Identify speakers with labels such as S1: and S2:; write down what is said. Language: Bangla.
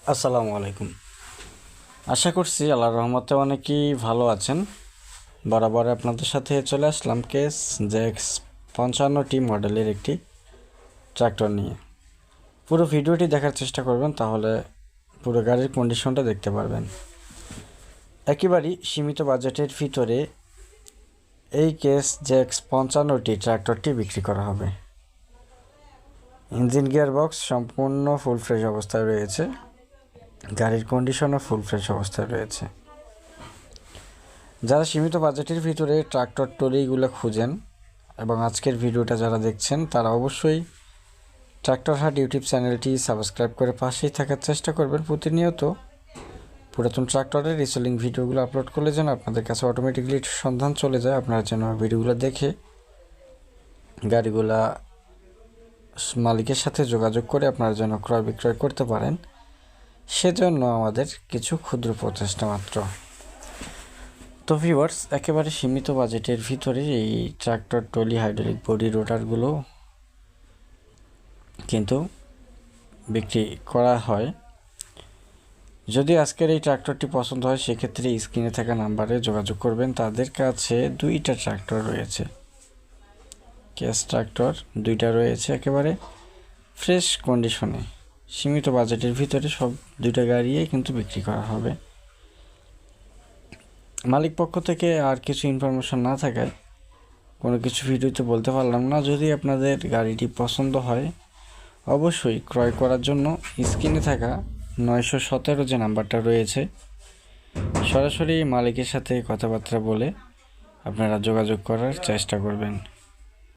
S1: আসসালামু আলাইকুম। আশা করছি আল্লাহর রহমতে অনেকেই ভালো আছেন। বরাবর আপনাদের সাথে চলে আসলাম কেস জেক্স 55টি মডেলের একটি ট্রাক্টর নিয়ে। পুরো ভিডিওটি দেখার চেষ্টা করবেন, তাহলে পুরো গাড়ির কন্ডিশনটা দেখতে পারবেন। একেবারেই সীমিত বাজেটের ভিতরে এই কেস জেক্স 55টি ট্রাক্টরটি বিক্রি করা হবে। ইঞ্জিন গিয়ারবক্স সম্পূর্ণ ফুল ফ্রেশ অবস্থায় রয়েছে। গাড়ির কন্ডিশনও ফুল ফ্রেশ অবস্থায় রয়েছে। যারা সীমিত বাজেটের ভিতরে ট্রাক্টর ট্রলিগুলো খুঁজেন এবং আজকের ভিডিওটা যারা দেখছেন, তারা অবশ্যই ট্রাক্টর হাট ইউটিউব চ্যানেলটি সাবস্ক্রাইব করে পাশেই থাকার চেষ্টা করবেন। প্রতিনিয়ত পুরাতন ট্রাক্টরের রিসেলিং ভিডিওগুলো আপলোড করলে যেন আপনাদের কাছে অটোমেটিকলি সন্ধান চলে যায়, আপনারা যেন ভিডিওগুলো দেখে গাড়িগুলা মালিকের সাথে যোগাযোগ করে আপনারা যেন ক্রয় বিক্রয় করতে পারেন, সেজন্য আমাদের কিছু ক্ষুদ্র প্রচেষ্টা মাত্র। তো ভিউয়ার্স, একেবারে সীমিত বাজেটের ভিতরে এই ট্রাক্টর ট্রলি হাইড্রোলিক বডি রোটারগুলো কিন্তু বিক্রি করা হয়। যদি আজকের এই ট্রাক্টরটি পছন্দ হয়, সেক্ষেত্রে স্ক্রিনে থাকা নাম্বারে যোগাযোগ করবেন। তাদের কাছে দুইটা ট্রাক্টর রয়েছে, কেস ট্রাক্টর দুইটা রয়েছে, একেবারে ফ্রেশ কন্ডিশনে। সীমিত বাজেটের ভিতরে সব দুইটা গাড়িই কিন্তু বিক্রি করা হবে। মালিক পক্ষ থেকে আর কিছু ইনফরমেশন না থাকায় কোনো কিছু ভিডিওতে বলতে পারলাম না। যদি আপনাদের গাড়িটি পছন্দ হয়, অবশ্যই ক্রয় করার জন্য স্ক্রিনে থাকা 917 যে নাম্বারটা রয়েছে, সরাসরি মালিকের সাথে কথাবার্তা বলে আপনারা যোগাযোগ করার চেষ্টা করবেন।